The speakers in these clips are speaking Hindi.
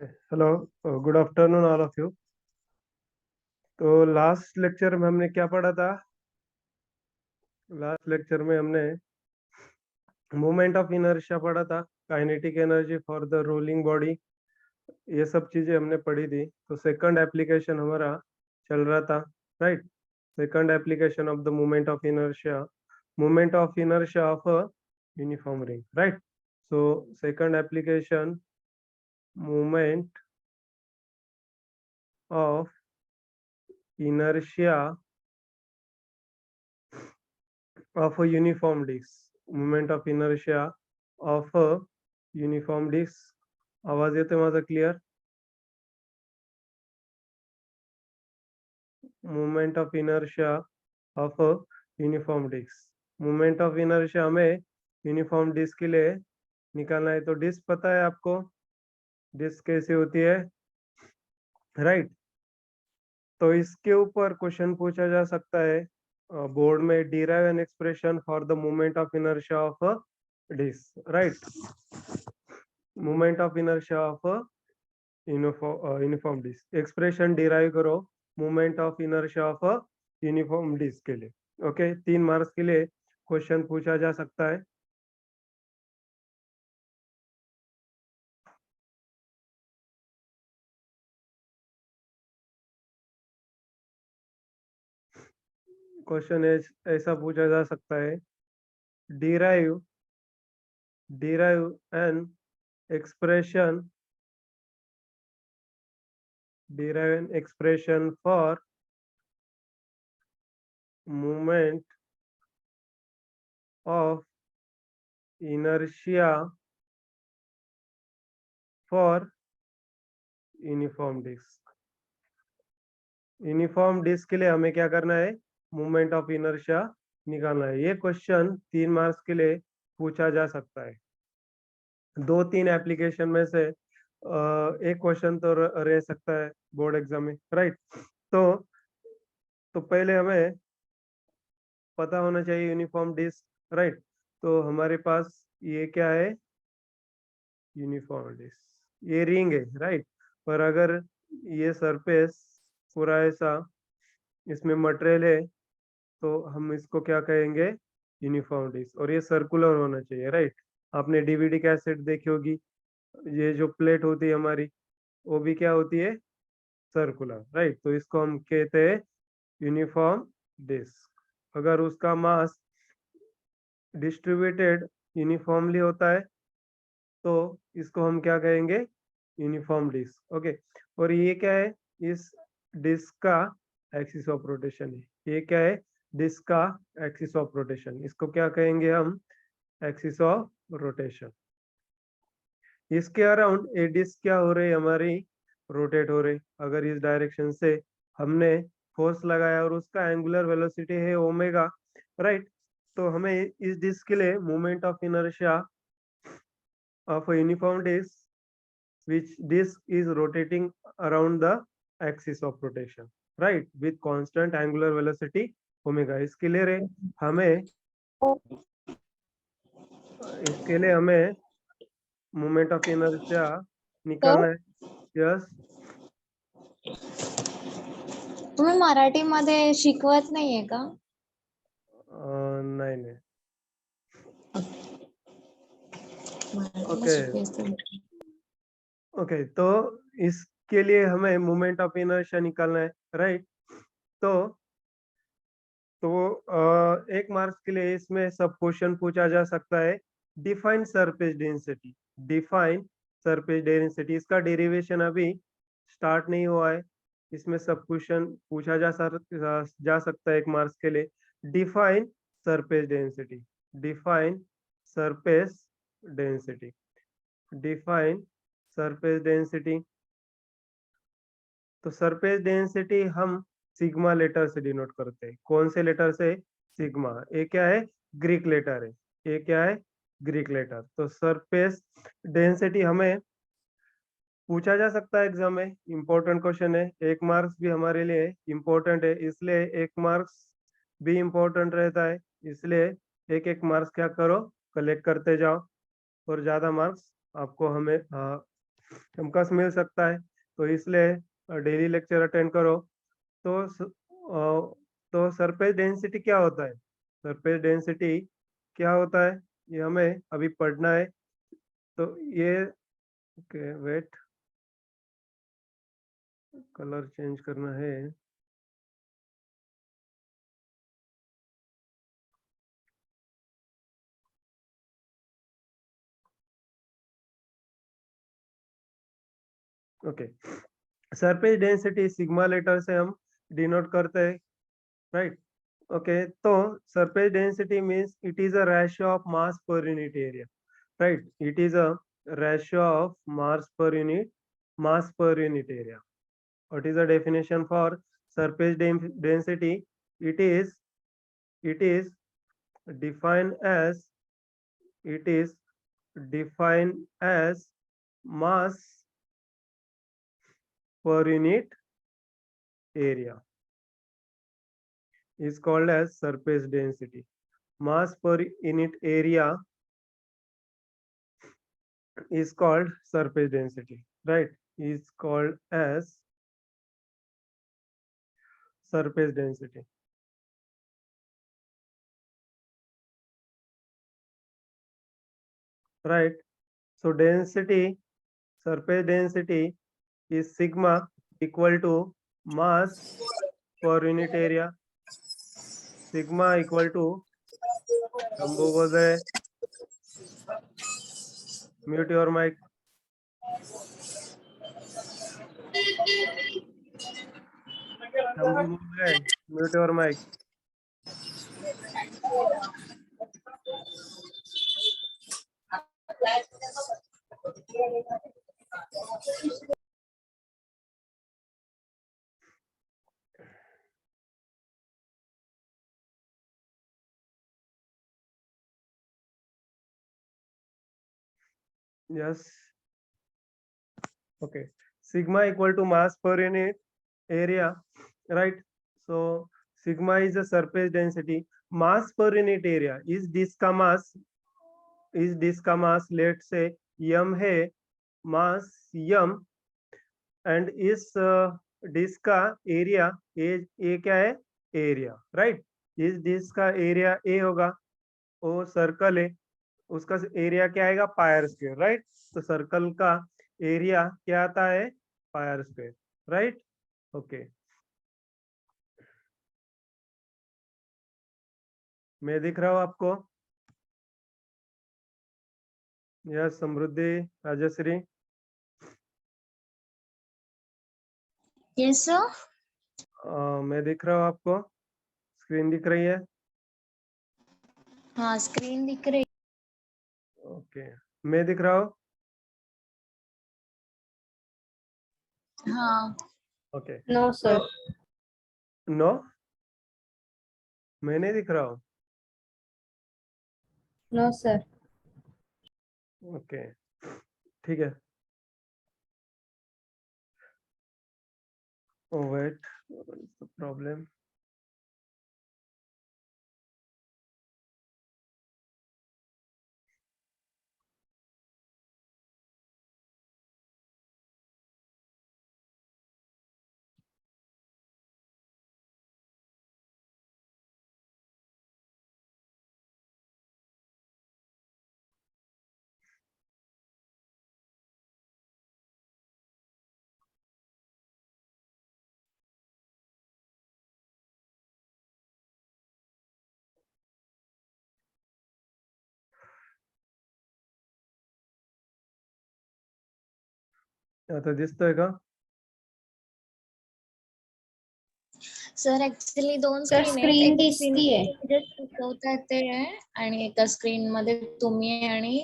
Hello, good afternoon all of you. तो लास्ट लेक्चर में हमने क्या पढ़ा था? लास्ट लेक्चर में हमने मोमेंट ऑफ इनर्शिया पढ़ा था, kinetic energy for the rolling body, ये सब चीजें हमने पढ़ी थी। तो सेकंड एप्लीकेशन हमारा चल रहा था, right? Second application of the moment of inertia of a uniform ring, right? So second application, moment of inertia of a uniform disk, moment of inertia of a uniform disk. आवाज येते माझा clear? Moment of inertia of a uniform disc. Moment of inertia हमें यूनिफॉर्म डिस्क के लिए निकालना है। तो डिस्क पता है आपको, डिस्क कैसे होती है, राइट? तो इसके ऊपर क्वेश्चन पूछा जा सकता है बोर्ड में, derive an expression for the moment of inertia of a disc, right? Moment of inertia of a uniform disc, expression derive करो moment of inertia of a uniform disc के लिए। ओके, 3 मार्क्स के लिए क्वेश्चन पूछा जा सकता है। क्वेश्चन ऐसा पूछा जा सकता है, derive derive an expression derive an expression for moment of inertia for uniform disc. Uniform disc के लिए हमें क्या करना है? मोमेंट ऑफ इनर्शिया निकालना है। ये क्वेश्चन 3 मार्क्स के लिए पूछा जा सकता है। 2-3 एप्लीकेशन में से एक क्वेश्चन तो रह सकता है बोर्ड एग्जाम में, राइट? तो पहले हमें पता होना चाहिए यूनिफॉर्म डिस्क, राइट? तो हमारे पास ये क्या है? यूनिफॉर्म डिस्क, ये रिंग है, राइट? पर अगर ये सरफेस पूरा ऐसा, इसमें मटेरियल है, तो हम इसको क्या कहेंगे? Uniform disc. और ये सर्कुलर होना चाहिए, राइट? आपने डीवीडी कैसेट देखी होगी, ये जो प्लेट होती है हमारी, वो भी क्या होती है? Circular, right? तो इसको हम कहते हैं यूनिफॉर्म डिस्क। अगर उसका मास डिस्ट्रीब्यूटेड यूनिफॉर्मली होता है, तो इसको हम क्या कहेंगे? Uniform disc. ओके, और ये क्या है? इस डिस्क का एक्सिस ऑफ रोटेशन है। ये क्या है? डिस्क का एक्सिस ऑफ रोटेशन, इसको क्या कहेंगे हम? Axis of rotation. इसके अराउंड ए डिस्क क्या हो रही है हमारी? रोटेट हो रही। अगर इस डायरेक्शन से हमने फोर्स लगाया और उसका एंगुलर वेलोसिटी है ओमेगा, राइट? तो हमें इस डिस्क के लिए moment of inertia of a uniform disk, which disk is rotating around the axis of rotation, right, with constant angular velocity omega। इसके लिए हमें मोमेंट ऑफ इनर्शिया सर, निकालना है। यस? तुम्ही मराठीमध्ये शिकवत नाहीये का? नहीं नहीं। मराठीला ओके शिकवायचं. ओके, तो इसके लिए हमें मोमेंट ऑफ इनर्शिया निकालना है, राइट? तो तो 1 मार्क्स के लिए इसमें सब क्वेश्चन पूछा जा सकता है। Define surface density, define surface density, इसका डेरिवेशन अभी स्टार्ट नहीं हुआ है। इसमें सब क्वेश्चन पूछा जा सकता है 1 मार्क्स के लिए। Define surface density, define surface density, define surface density. तो सरफेस डेंसिटी हम सिग्मा लेटर से डिनोट करते हैं। कौन से लेटर से? सिग्मा। ये क्या है? ग्रीक लेटर है। ये क्या है? Greek letter. तो सरफेस डेंसिटी हमें पूछा जा सकता है एग्जाम में, इंपॉर्टेंट क्वेश्चन है। 1 मार्क्स भी हमारे लिए इंपॉर्टेंट है, इसलिए 1 मार्क्स भी इंपॉर्टेंट रहता है। इसलिए एक एक मार्क्स क्या करो, कलेक्ट करते जाओ, और ज्यादा मार्क्स आपको हमें हमको मिल सकता है, तो इसलिए डेली लेक्चर अटेंड करो। तो सरफेस डेंसिटी क्या होता है, सरफेस डेंसिटी क्या होता है, ये हमें अभी पढ़ना है। तो ये ओके वेट, कलर चेंज करना है। Okay, surface density sigma letter से हम डिनोट करते हैं, राइट। ओके, तो surface density means it is a ratio of mass per unit area, right? It is a ratio of mass per unit area. What is the definition for surface density? It is defined as it is defined as mass per unit area is called as surface density. Mass per unit area is called surface density, right? Is called as surface density. Right. So density, surface density is sigma equal to mass per unit area. Sigma equal to, Shambhu बोल रहे, mute your mic. Shambhu बोल रहे, mute your mic. Yes. Okay. Sigma equal to mass per unit area, right? So sigma is the surface density. Mass per unit area is disk का mass, let's say m है, mass m, एंड इस डिस्क का एरिया ए क्या है, एरिया, राइट। इस डिस्क का एरिया ए होगा, वो सर्कल है, उसका एरिया क्या आएगा, पायर स्क्वायर, राइट। तो सर्कल का एरिया क्या आता है, पायर स्क्वायर, राइट। ओके, मैं दिख रहा हूँ आपको? यस, समृद्धि, राजश्री, यस सर। मैं दिख रहा हूँ आपको? स्क्रीन दिख रही है? हाँ, स्क्रीन दिख रही। ओके, मैं दिख रहा हूँ? हाँ। Okay, no sir. नो, मैं नहीं दिख रहा हूँ। No sir. ओके, ठीक है। Oh wait, what is the problem? आता दिसतोय का? सर ऍक्च्युली दोन सर, स्क्रीन आहेत, स्क्रीन एका दिसतीये. स्क्रीन शिकवता ते आहे आणि एका स्क्रीन मध्ये तुम्ही आणि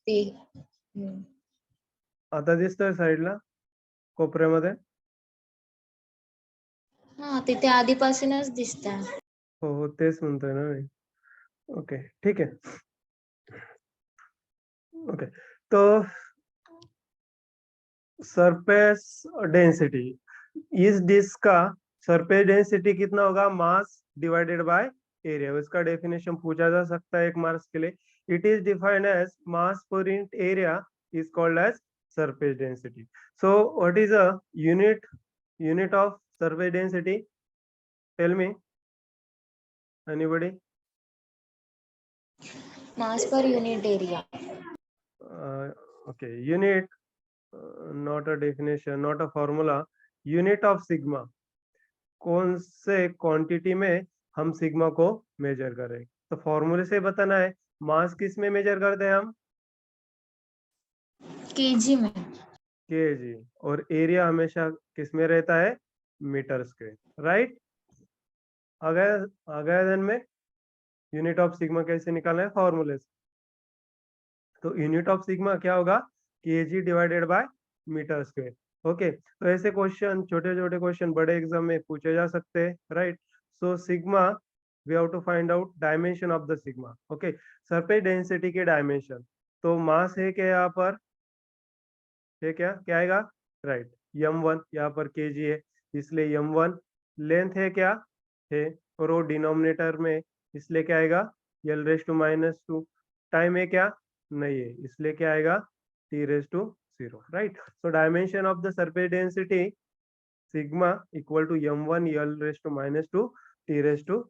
ती. आता दिसतोय साईडला कोपऱ्यामध्ये? हा, तिथे आधीपासूनच दिसतंय. हो, तेच म्हणतोय ना मी. ओके, ठीक आहे. ओके, तो सरफेस डेंसिटी, इस डिस्क का सरफेस डेंसिटी कितना होगा, मास डिवाइडेड बाय एरिया। इसका डेफिनेशन पूछा जा सकता है एक मार्क्स के लिए। It is defined as mass per unit area is called as surface density. So what is a unit of surface density? Tell me, anybody? Mass per unit area. Okay, unit, not a definition, not a formula. Unit of sigma, कौन से क्वांटिटी में हम सिग्मा को मेजर करें? तो फॉर्मूले से बताना है। मास किस में मेजर करते हैं हम? केजी में। केजी। और एरिया हमेशा किस में रहता है? Metre square, right? आ गया ध्यान में? यूनिट ऑफ सिग्मा कैसे निकालना है? फॉर्मूले से। तो यूनिट ऑफ सिग्मा क्या होगा? KG divided by metre square. Okay, तो ऐसे क्वेश्चन, छोटे छोटे क्वेश्चन बड़े एग्जाम में पूछे जा सकते हैं, right? So sigma, we have to find out dimension of the sigma. Okay, surface density के डायमेंशन। तो मास है क्या यहाँ पर? है क्या? क्या आएगा? राइट, m1 यहाँ पर kg है, इसलिए m1। लेंथ है क्या? है, और वो डिनोमिनेटर में, इसलिए क्या आएगा? l⁻²। टाइम है क्या? नहीं है, इसलिए क्या आएगा? t⁻0, right? So dimension of the surface density sigma equal to m1 l⁻² t⁻0।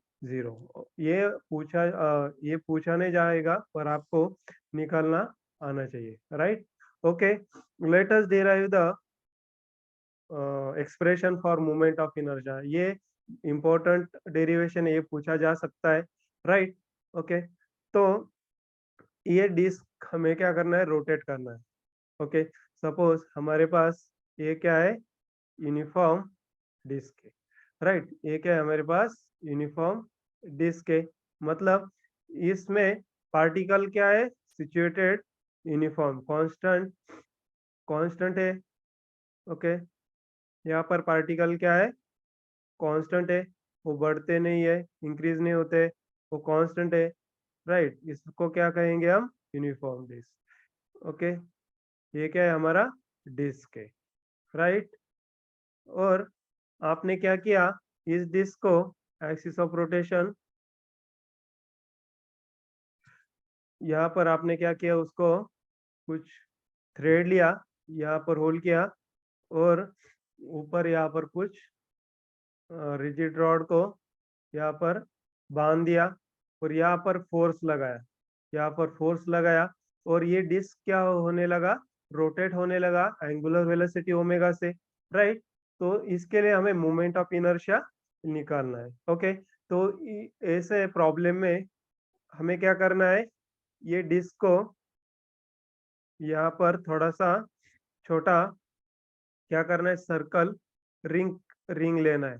ये पूछा नहीं जाएगा, पर आपको निकालना आना चाहिए, right? Okay, let us derive the expression for moment of inertia. ये important derivation, ये पूछा जा सकता है, राइट? ओके, तो ये डिस्क हमें क्या करना है? रोटेट करना है। ओके, सपोज हमारे पास ये क्या है? यूनिफॉर्म डिस्क है, राइट? ये क्या है हमारे पास? यूनिफॉर्म डिस्क है। मतलब इसमें पार्टिकल क्या है? सिचुएटेड यूनिफॉर्म, कांस्टेंट है। ओके, यहाँ पर पार्टिकल क्या है? कांस्टेंट है, वो बढ़ते नहीं है, इंक्रीज नहीं होते, वो कांस्टेंट है, राइट? इसको क्या कहेंगे हम? Uniform disc. ओके, ये क्या है? हमारा डिस्क है, राइट? और आपने क्या किया? इस डिस्क को एक्सिस ऑफ रोटेशन, यहाँ पर आपने क्या किया? उसको कुछ थ्रेड लिया, यहाँ पर होल किया, और ऊपर यहाँ पर कुछ रिजिड रॉड को यहाँ पर बांध दिया, और यहाँ पर फोर्स लगाया, यहाँ पर फोर्स लगाया, और ये डिस्क क्या होने लगा? रोटेट होने लगा एंगुलर वेलोसिटी ओमेगा से, राइट? तो इसके लिए हमें मोमेंट ऑफ इनर्शिया निकालना है। ओके, तो ऐसे प्रॉब्लम में हमें क्या करना है? ये डिस्क को यहाँ पर थोड़ा सा छोटा क्या करना है? सर्कल, रिंग रिंग लेना है,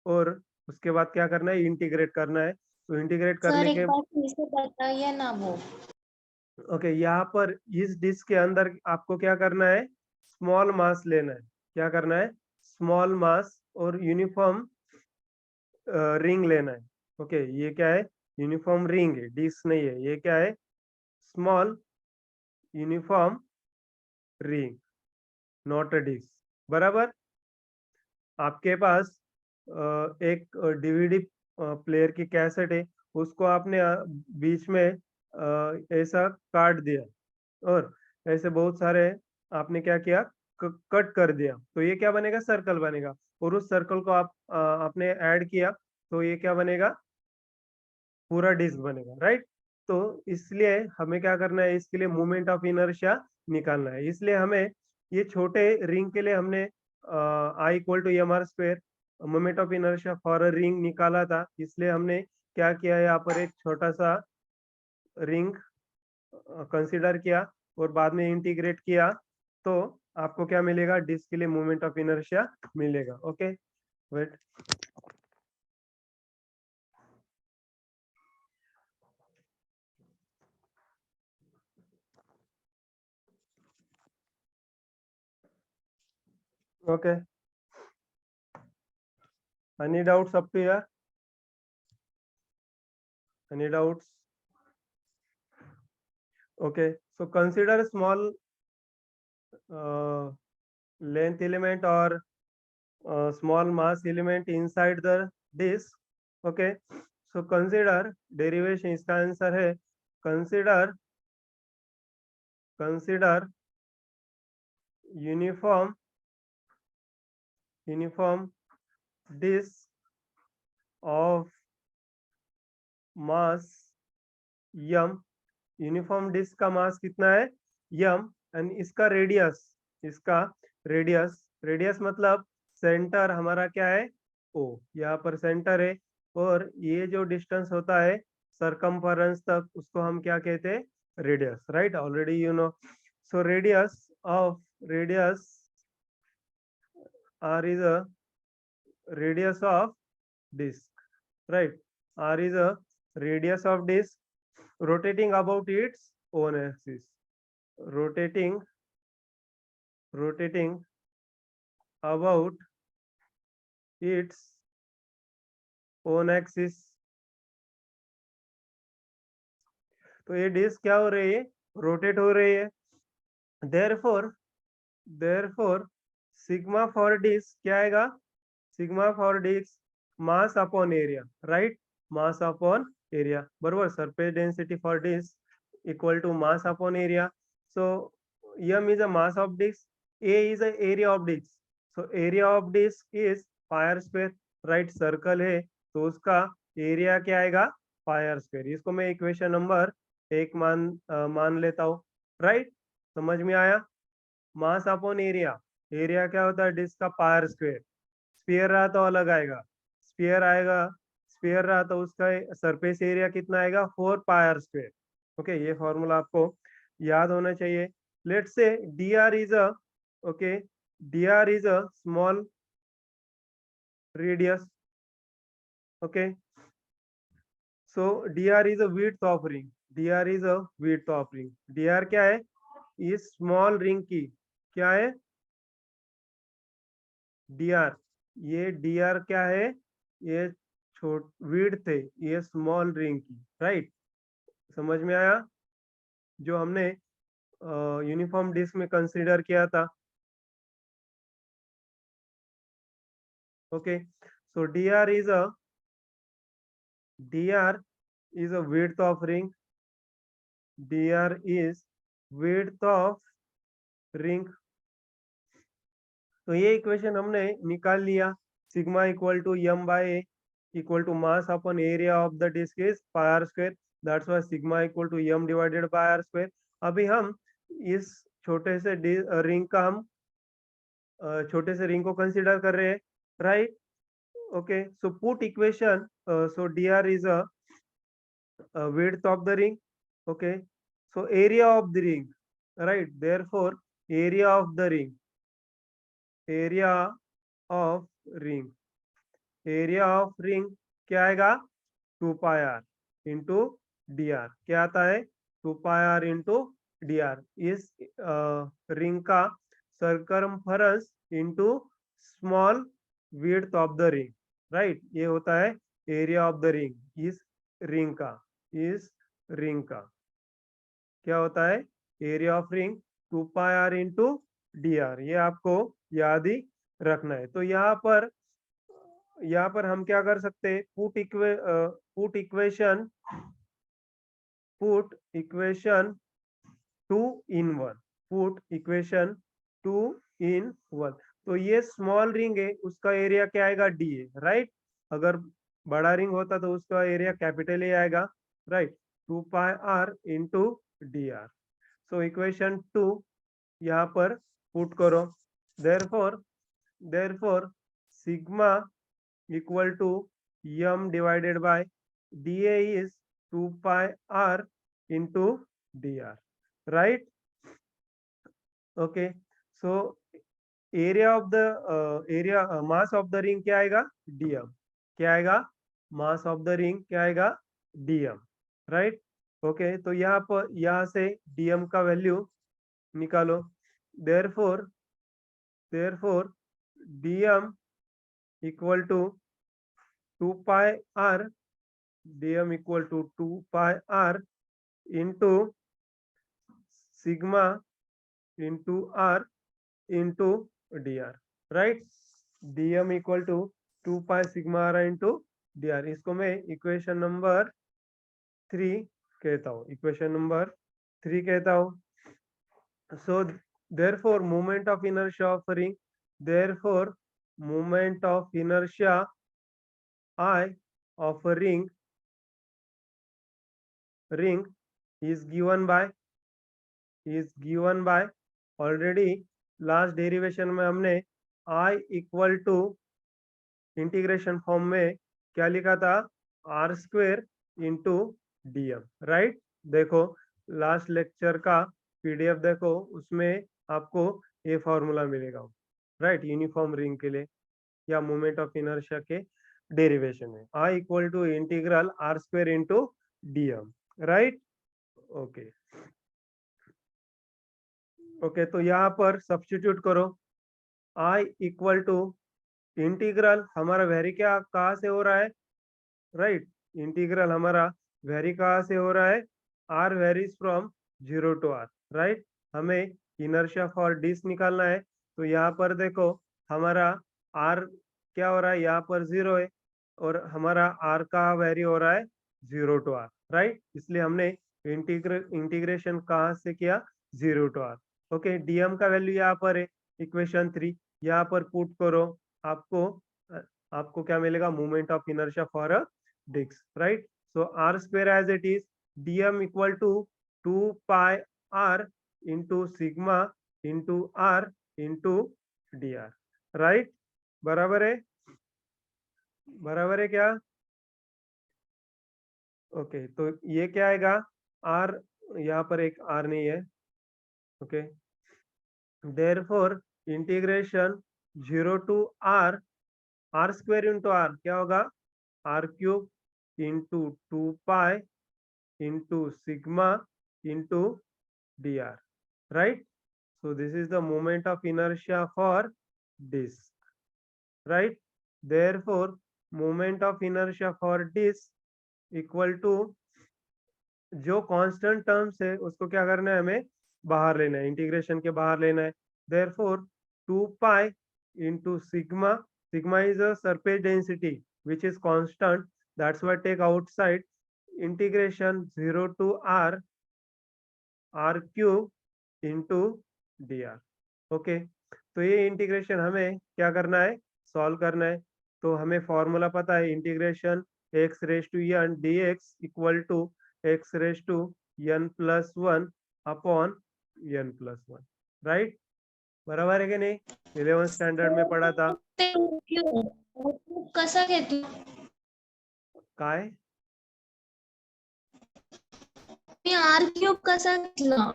और उसके बाद क्या करना है? इंटीग्रेट करना है। तो इंटीग्रेट सर करने एक के, बार फिर से बताइए ना वो। ओके, यहाँ पर इस डिस्क के अंदर आपको क्या करना है? स्मॉल मास लेना है। क्या करना है? स्मॉल मास और यूनिफॉर्म रिंग लेना है। ओके, ये क्या है? यूनिफॉर्म रिंग है, डिस्क नहीं है। ये क्या है? Small uniform ring, not a disc, बराबर? आपके पास एक डीवीडी प्लेयर की कैसेट है, उसको आपने बीच में ऐसा काट दिया, और ऐसे बहुत सारे आपने क्या किया? कट कर दिया, तो ये क्या बनेगा? सर्कल बनेगा। और उस सर्कल को आपने ऐड किया, तो ये क्या बनेगा? पूरा डिस्क बनेगा, राइट? तो इसलिए हमें क्या करना है? इसके लिए मोमेंट ऑफ इनर्शिया निकालना है। इसलिए हमें ये छोटे रिंग के लिए हमने I = mr², moment of inertia for a ring निकाला था। इसलिए हमने क्या किया? यहाँ पर एक छोटा सा रिंग कंसीडर किया, और बाद में इंटीग्रेट किया, तो आपको क्या मिलेगा? डिस्क के लिए मोमेंट ऑफ इनर्शिया मिलेगा। Okay, wait. Okay, any doubts up to here? Any doubts? Okay, so consider a small length element or small mass element inside the disk. Okay, so consider derivation, इसका आंसर है consider uniform disc of mass M, uniform disc का मास कितना है यम, एंड इसका रेडियस मतलब सेंटर हमारा क्या है ओ, यहाँ पर सेंटर है, और ये जो डिस्टेंस होता है सरकमफरेंस तक उसको हम क्या कहते हैं radius, right, already you know. So radius r is a radius of disk, right, r is a radius of disk rotating about its own axis, rotating about its own axis। तो ये डिस्क क्या हो रही है रोटेट हो रही है, देयरफॉर सिग्मा फॉर डिस्क क्या आएगा, sigma for disc mass upon area, right, mass upon area बरोबर, surface density for disc equal to mass upon area. So m is a mass of disk, a is a area of disk, so area of disk is pier square, right, circle है तो उसका एरिया क्या आएगा पायर स्क्वायर, इसको मैं इक्वेशन नंबर 1 मान लेता हूँ, राइट, समझ में आया। मास अपॉन एरिया, एरिया क्या होता है डिस्क का पायर स्क्वायर, स्फीयर रहा तो अलग आएगा, स्फीयर रहा तो उसका सरफेस एरिया कितना आएगा 4 पायर स्क्वायर। ओके, ये फॉर्मूला आपको याद होना चाहिए। Let's say dr is a okay, dr is a small radius, okay, so dr is a width of ring, dr is a width of ring, dr क्या है इस स्मॉल रिंग की क्या है dr, ये dr क्या है ये छोट विड्थ है ये स्मॉल रिंग की, राइट, समझ में आया जो हमने यूनिफॉर्म डिस्क में कंसीडर किया था। Okay, so dr is a width of ring, dr is width of ring। तो ये इक्वेशन हमने निकाल लिया, सिग्मा इक्वल टू m बाय a इक्वल to mass upon area of the disc is pi r square, that's why sigma equal to m divided by r square. अभी हम इस छोटे से रिंग का हम छोटे से रिंग को कंसीडर कर रहे हैं, right, okay, so put equation, so dr is a width of the ring, okay, so area of the ring, right, therefore area of the ring, area of ring, area of ring क्या आएगा 2 pi R into D R, क्या आता है 2 pi R into D R, इस रिंग का circumference into small width of the ring, right, ये होता है एरिया ऑफ द रिंग, इस रिंग का क्या होता है area of ring 2 pi R into D R, ये आपको याद ही रखना है। तो यहाँ पर हम क्या कर सकते हैं put equation 2 in 1, put equation 2 in 1। तो ये स्मॉल रिंग है उसका एरिया क्या आएगा डी है, राइट, अगर बड़ा रिंग होता तो उसका एरिया कैपिटल ए आएगा, right, 2 pi R into D R. So equation 2 यहाँ पर पुट करो, therefore sigma equal to m divided by dA is 2 pi r into D R, right, okay, so area of the mass of the ring क्या आएगा dm, क्या आएगा मास ऑफ द रिंग क्या आएगा dm, राइट, ओके, तो यहाँ से dm का वैल्यू निकालो, therefore dm equal to 2 pi r, dm equal to 2 pi r into sigma into r into D R, right, dm equal to 2 pi sigma r into D R, इसको मैं इक्वेशन नंबर 3 कहता हूँ, इक्वेशन नंबर 3 कहता हूँ। सो therefore moment of inertia of ring, therefore moment of inertia I of a ring is given by already last derivation में हमने I equal to integration form में क्या लिखा था, R square into DM, right. देखो लास्ट लेक्चर का पीडीएफ देखो, उसमें आपको ये फॉर्मूला मिलेगा, राइट, यूनिफॉर्म रिंग के लिए या मोमेंट ऑफ इनर्शिया के डेरिवेशन में I equal to integral r square into DM, right. Okay okay, तो यहाँ पर सब्स्टिट्यूट करो, आई इक्वल टू इंटीग्रल हमारा वेरी क्या कहाँ से हो रहा है, राइट, इंटीग्रल हमारा वेरी कहाँ से हो रहा है, R varies from 0 to r, right. हमें इनर्शिया फॉर डिस निकालना है, तो यहाँ पर देखो हमारा आर क्या हो रहा है, यहाँ पर 0 है और हमारा आर का वेरी हो रहा है 0 to r, राइट। इसलिए हमने इंटीग्रेशन कहाँ से किया, 0 to r। ओके, डीएम का वैल्यू यहाँ पर है इक्वेशन 3, यहाँ पर पुट करो, आपको क्या मिलेगा, moment of inertia for a disc, right. So R square as it is DM equal to 2 pi R into sigma into R into D R, right. बराबर है, बराबर है क्या। ओके तो ये क्या आएगा, आर, यहाँ पर एक आर नहीं है, okay, therefore integration 0 to r, R square into R क्या होगा, R cube into 2 pi into sigma into D R, right. So this is the moment of inertia for disk, right? Therefore, moment of inertia for disk equal to जो कांस्टेंट टर्म्स है उसको क्या करना है, हमें बाहर लेना है, इंटीग्रेशन के बाहर लेना है। Therefore, 2 pi into sigma, sigma is a surface density which is constant. That's why take outside integration 0 to r, r cube into dr, okay. तो ये इंटीग्रेशन हमें क्या करना है, सॉल्व करना है। तो हमें फॉर्मूला पता है, integration X raise to N D X equal to X raise to N plus one upon N plus one, right. बराबर है कि नहीं, 11th स्टैंडर्ड में पढ़ा था। कसा घेतो, काय मी आर क्यूब कसा घेतला,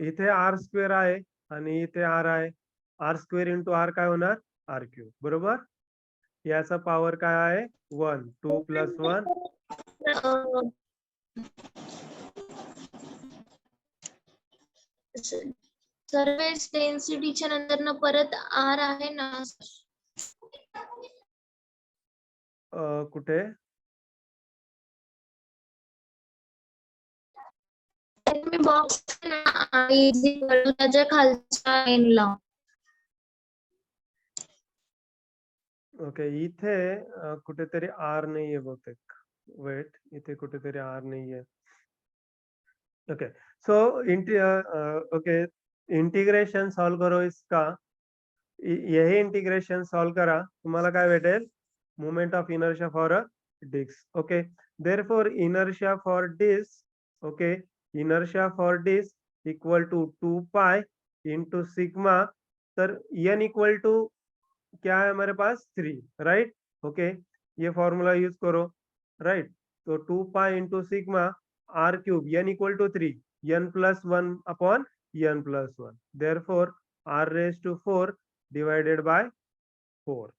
इथे आर स्क्वेअर आहे आणि इथे आर आहे, आर स्क्वेअर इंटू आर काय होणार, आर क्यूब, बरोबर। याचा पॉवर काय आहे 1, 2 प्लस 1, सर्फेस डेन्सिटीच्या नंतर ना परत आर आहे ना, कुठे मी बॉक्स त्याच्या खालच्या एंडला, ओके, इथे कुठेतरी आर नाही आहे बहुतेक, वेट, इथे कुठेतरी आर नाही आहे, okay. So okay, integration solve करो इसका, यही इंटिग्रेशन सॉल्व करा, तुम्हाला काय भेटेल, moment of inertia for a disc, okay. Therefore inertia for disc, okay, inertia for disc equal to 2 pi into sigma, तर एन इक्वल टू क्या है हमारे पास 3, राइट, ओके, ये फॉर्मूला यूज करो, राइट। तो 2 pi into sigma R cube N equal to 3, N plus 1 upon N plus 1, therefore R raise to 4 divided by 4,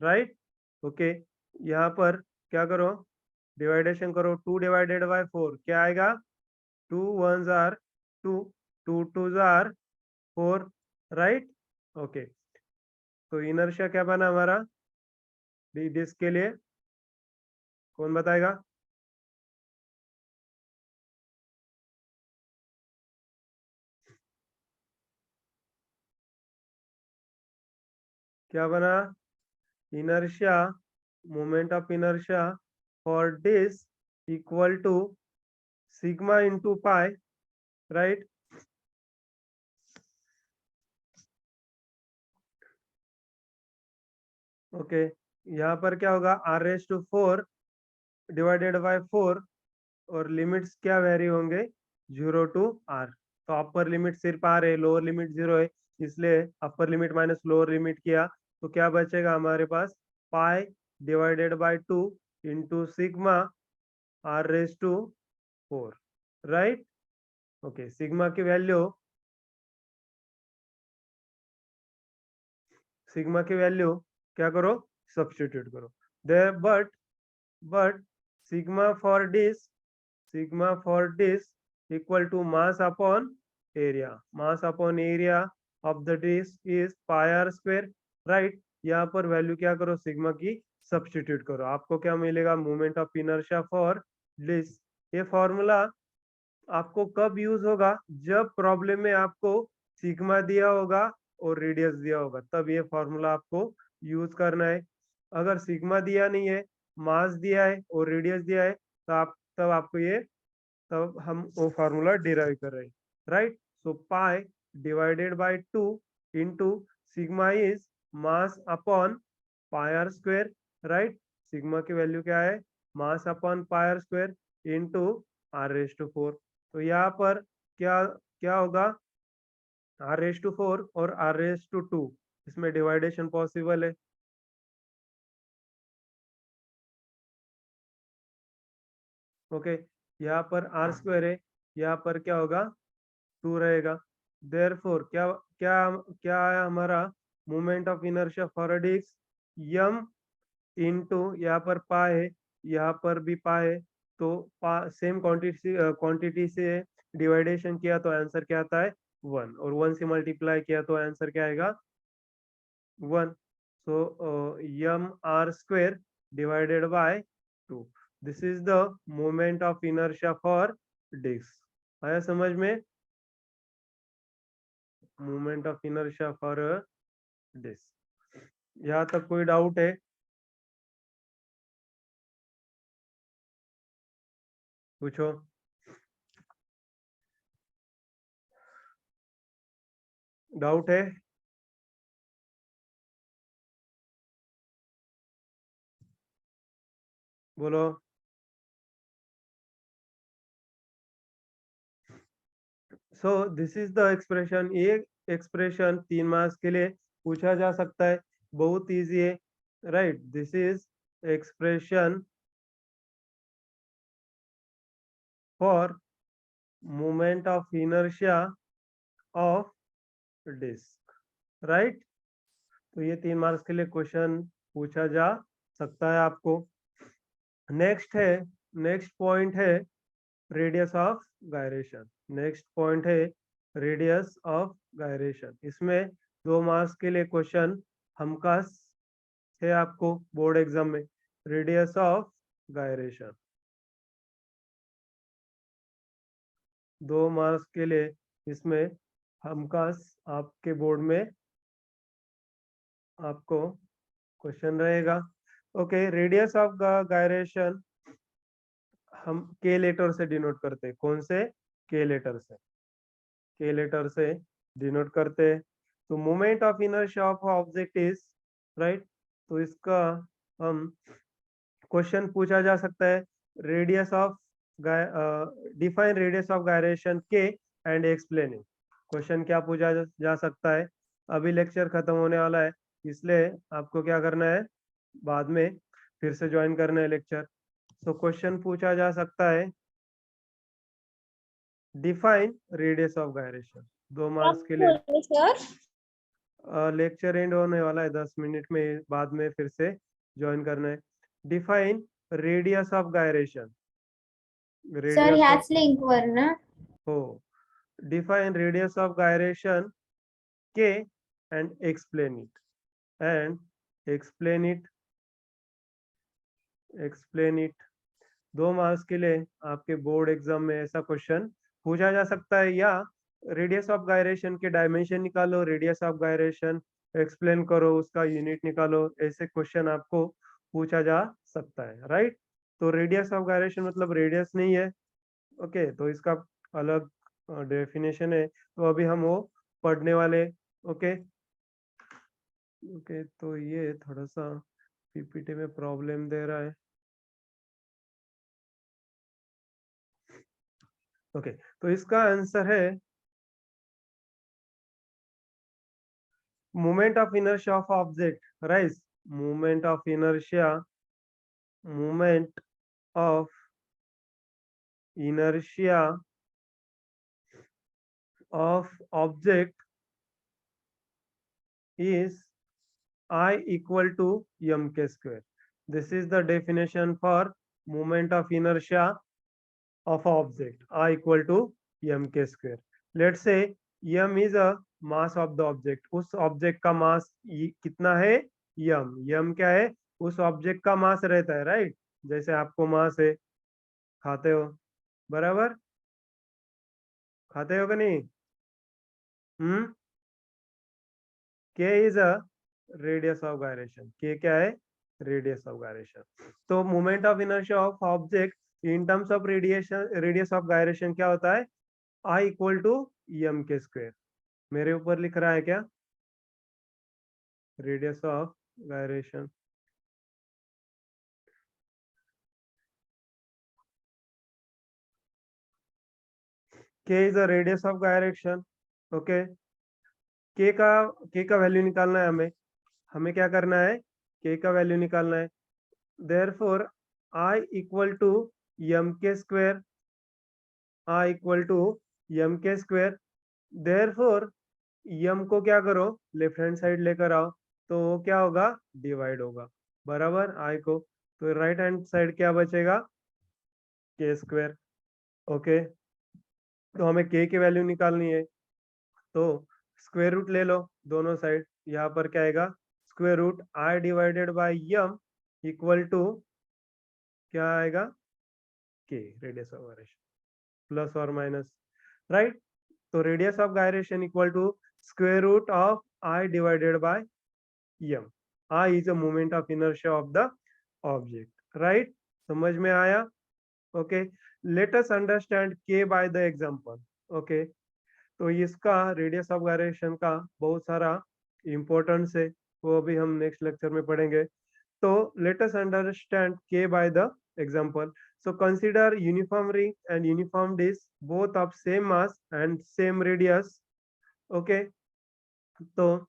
right, okay. यहाँ पर क्या करो, डिवाइडेशन करो, 2 डिवाइडेड बाय 4 क्या आएगा, 2 1s R 2, 2 2s R 4, right, okay. तो इनर्शिया क्या बना हमारा डिस्क के लिए, कौन बताएगा, क्या बना, inertia, moment of inertia for disc equal to sigma into pi, right, okay, यहाँ पर क्या होगा, r⁴ डिवाइडेड बाय 4 और लिमिट्स क्या वेरी होंगे 0 टू r। तो अपर लिमिट सिर्फ r है, लोअर लिमिट 0 है, इसलिए upper limit minus lower limit किया तो क्या बचेगा हमारे पास, pi divided by 2 into sigma r⁴, right. Okay, sigma की वैल्यू क्या करो, सब्स्टिट्यूट करो there, but sigma for disc equal to mass upon area of the disc is pi r square, right. यहाँ पर वैल्यू क्या करो, सिग्मा की सब्स्टिट्यूट करो, आपको क्या मिलेगा, moment of inertia for disc. ये फॉर्मूला आपको कब यूज होगा, जब प्रॉब्लम में आपको सिग्मा दिया होगा और रेडियस दिया होगा, तब ये फॉर्मूला आपको यूज करना है। अगर सिग्मा दिया नहीं है, मास दिया है और रेडियस दिया है, तब आपको ये, तब हम वो फार्मूला डिराइव कर रहे हैं, right. So pi divided by 2 into sigma is mass upon pi r square, right. Sigma की वैल्यू क्या है, mass upon pi r square into r⁴। तो यहाँ पर क्या क्या होगा, r⁴ और r⁴, इसमें डिवाइडेशन पॉसिबल है। ओके, यहाँ पर r स्क्वायर है, यहाँ पर क्या होगा 2 रहेगा। देयरफॉर क्या क्या क्या है हमारा, moment of inertia for a disc m into, यहाँ पर पाई है, यहाँ पर भी पाई है, तो सेम क्वांटिटी से डिवाइडेशन किया तो आंसर क्या आता है 1, और 1 से मल्टीप्लाई किया तो आंसर क्या आएगा 1। So m r² divided by 2, this is the moment of inertia for disc. आया समझ में, moment of inertia for disc. यहाँ तक कोई डाउट है, पूछो। डाउट है, बोलो। So this is the expression, ये एक्सप्रेशन 3 मार्क्स के लिए पूछा जा सकता है, बहुत इजी है, right. This is expression for moment of inertia of disc, right. तो ये 3 मार्क्स के लिए क्वेश्चन पूछा जा सकता है आपको। नेक्स्ट पॉइंट है radius of gyration. Next point है रेडियस ऑफ गायरेशन। इसमें 2 मार्क्स के लिए क्वेश्चन हमखास है आपको बोर्ड एग्जाम में, रेडियस ऑफ गायरेशन 2 मार्क्स के लिए, इसमें हमखास आपके बोर्ड में आपको क्वेश्चन रहेगा। ओके, रेडियस ऑफ गायरेशन हम के लेटर से डिनोट करते हैं, कौन से, के लेटर से, के लेटर से डिनोट करते हैं। तो moment of inertia of object is, right. तो इसका हम क्वेश्चन पूछा जा सकता है, radius of define radius of gyration के एंड एक्सप्लेन इट। क्वेश्चन क्या पूछा जा सकता है, अभी लेक्चर खत्म होने वाला है, इसलिए आपको क्या करना है, बाद में फिर से ज्वाइन करना है लेक्चर। तो क्वेश्चन पूछा जा सकता है, define radius of gyration, 2 marks के लिए। सर लेक्चर एंड होने वाला है 10 मिनट में, बाद में फिर से ज्वाइन करना है। Define radius of gyration, sir radius of, ह्याच लिंकवर ना. हो, डिफाइन रेडियस ऑफ गायरेशन के and explain it, and explain it 2 marks के लिए आपके बोर्ड एग्जाम में ऐसा क्वेश्चन पूछा जा सकता है। या रेडियस ऑफ गायरेशन के डायमेंशन निकालो, रेडियस ऑफ गायरेशन एक्सप्लेन करो, उसका यूनिट निकालो, ऐसे क्वेश्चन आपको पूछा जा सकता है, राइट। तो रेडियस ऑफ गायरेशन मतलब रेडियस नहीं है, ओके, तो इसका अलग डेफिनेशन है, तो अभी हम वो पढ़ने वाले। ओके, ओके, तो ये थोड़ा सा पीपीटी में प्रॉब्लम दे रहा है। ओके, तो इसका आंसर है moment of inertia of object, right. Moment of inertia, moment of inertia of object is I equal to mk square. This is the definition for moment of inertia of object, I equal to mk square. Let's say m is a mass of the object. उस ऑब्जेक्ट का मास कितना है? m क्या है? उस ऑब्जेक्ट का मास रहता है, राइट। जैसे आपको मास है, खाते हो, बराबर, खाते हो कि नहीं? k is a radius of gyration. k क्या है? radius of gyration. तो moment of inertia of object in terms of radius of gyration क्या होता है? I equal to mk square. मेरे ऊपर लिख रहा है क्या? radius of gyration. k is a radius of gyration. Okay, k का वैल्यू निकालना है हमें। हमें क्या करना है? k का वैल्यू निकालना है। therefore I equal to mk square, I equal to mk square. therefore m को क्या करो, लेफ्ट हैंड साइड लेकर आओ, तो वो क्या होगा? डिवाइड होगा, बराबर, आई को। तो राइट हैंड साइड क्या बचेगा? के स्क्वायर। ओके, तो हमें के की वैल्यू निकालनी है, तो स्क्वायर रूट ले लो दोनों साइड। यहाँ पर क्या आएगा? Square root I divided by M equal to क्या आएगा? K, radius of gyration, plus और माइनस, राइट। तो radius of gyration equal to square root of I divided by m. I is a moment of inertia of the object, right? समझ में आया? Okay, let us understand k by the example. Okay, तो इसका रेडियस ऑफ गायरेशन का बहुत सारा इम्पोर्टेंस है, वो अभी हम नेक्स्ट लेक्चर में पढ़ेंगे। तो let us understand k by the example. So consider uniform ring and uniform disc, both of same mass and same radius. Okay, तो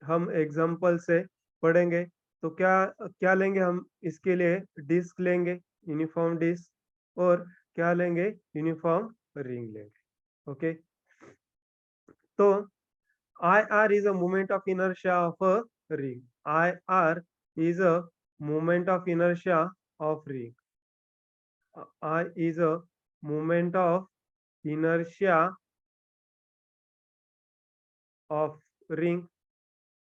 हम एग्जाम्पल से पढ़ेंगे। तो क्या क्या लेंगे हम इसके लिए? डिस्क लेंगे, यूनिफॉर्म डिस्क, और क्या लेंगे? यूनिफॉर्म रिंग लेंगे। ओके, तो I R is a moment of inertia of a ring. I R is a moment of inertia of ring. I is a moment of inertia of ring,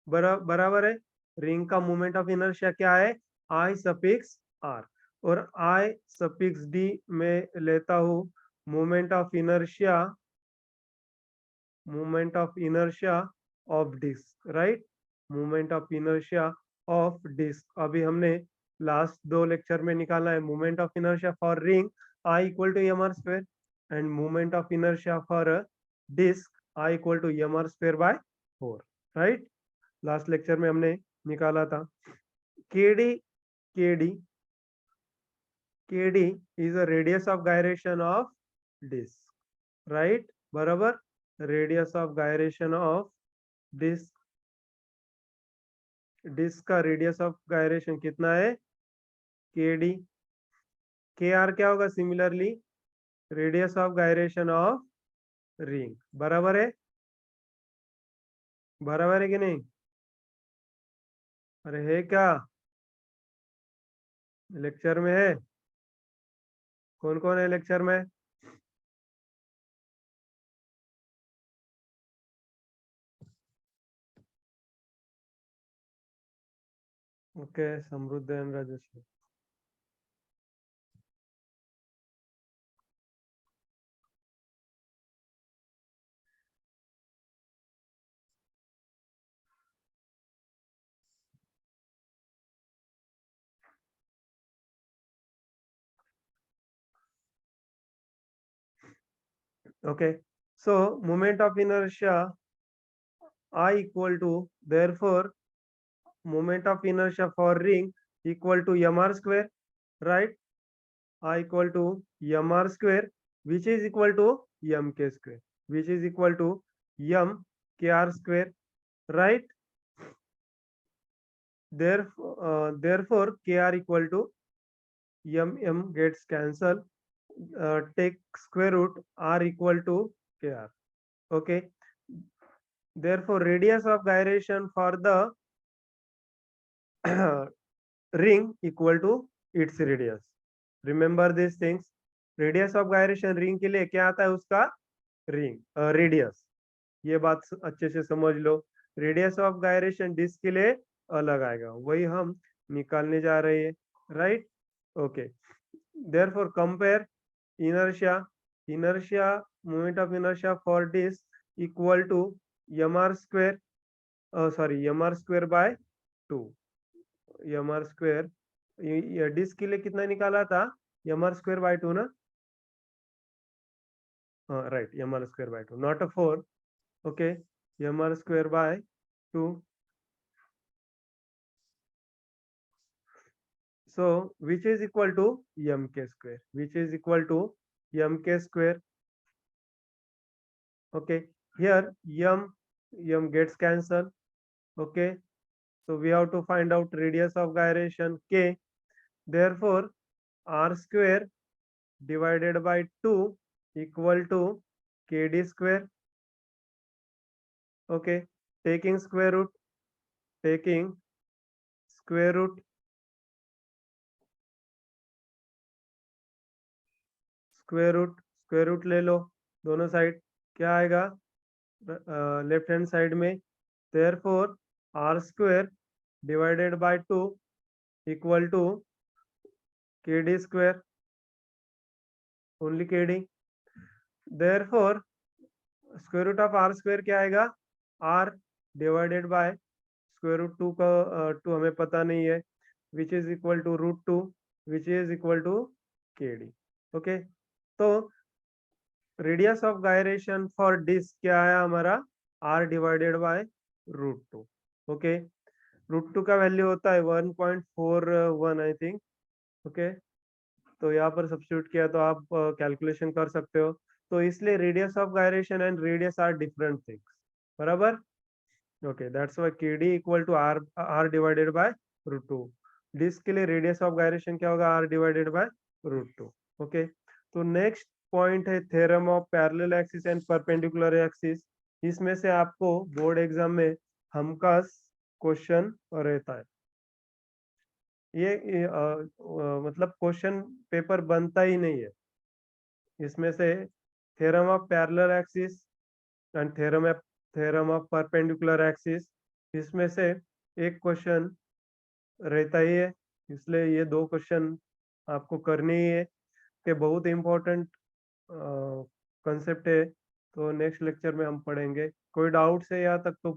बराबर है। रिंग का मोमेंट ऑफ इनर्शिया क्या है? आई सफिक्स आर, और आई सफिक्स डी में लेता हूं moment of inertia, moment of inertia of disc, right. Moment of inertia of disc अभी हमने लास्ट दो लेक्चर में निकाला है। Moment of inertia for ring I equal to M R square, and moment of inertia for disc I equal to M R square by 4, right. Last lecture में हमने निकाला था। KD, KD, KD is a radius of gyration of disc, right, बराबर। Radius of gyration of disc, disc का रेडियस ऑफ गायरेशन कितना है? केडी। के आर क्या होगा? Similarly radius of gyration of ring, बराबर है, बराबर है कि नहीं? अरे है क्या? लेक्चर में है? कौन कौन है लेक्चर में? ओके, समृद्ध एंड राजस्व। Okay, so moment of inertia I equal to, therefore moment of inertia for ring equal to mr square, right? I equal to mr square, which is equal to mk square, which is equal to m kr square, right? Therefore kr equal to gets cancelled. Take square root r equal to kr. Okay. Therefore radius of gyration for the ring equal to its radius. Remember these things. Radius of gyration ring के लिए क्या आता है उसका रिंग रेडियस. ये बात अच्छे से समझ लो. रेडियस ऑफ गायरेशन डिस्क के लिए अलग आएगा, वही हम निकालने जा रहे हैं, right? Okay. Therefore compare inertia moment of inertia for disk equal to mr square, mr square by 2. mr square ये डिस्क के लिए कितना निकाला था? mr square by 2 ना? right, mr square by 2, not a 4. okay, mr square by 2. so which is equal to mk square, which is equal to mk square. okay, here m gets cancelled. okay, so we have to find out radius of gyration k. Therefore r square divided by 2 equal to kd square. okay, taking square root square root ले लो दोनों साइड. क्या आएगा लेफ्ट हैंड साइड में? Therefore r square divided by 2 equal to kd square, only kd. Therefore square root of r square क्या आएगा? r divided by square root 2 का 2 हमें पता नहीं है, which is equal to root 2, which is equal to kd. Okay, तो radius of gyration for disc क्या है हमारा? r divided by root 2. Okay, root 2 का वैल्यू होता है 1.41 आई थिंक. ओके, तो यहाँ पर सब्स्टिट्यूट किया तो आप कैलकुलेशन कर सकते हो. तो इसलिए radius of gyration and radius are different things, बराबर? Okay, that's why kd equal to r divided by root 2. Disc के लिए रेडियस ऑफ गायरेशन क्या होगा? r divided by root 2. Okay, तो नेक्स्ट पॉइंट है theorem of parallel axis and perpendicular axis. इसमें से आपको बोर्ड एग्जाम में हमखास क्वेश्चन रहता है. ये मतलब क्वेश्चन पेपर बनता ही नहीं है. इसमें से theorem of parallel axis and theorem of perpendicular axis, इसमें से एक क्वेश्चन रहता ही है. इसलिए ये दो क्वेश्चन आपको करने ही है, कि बहुत इंपॉर्टेंट कंसेप्ट है. तो नेक्स्ट लेक्चर में हम पढ़ेंगे. कोई डाउट्स है यहाँ तक तो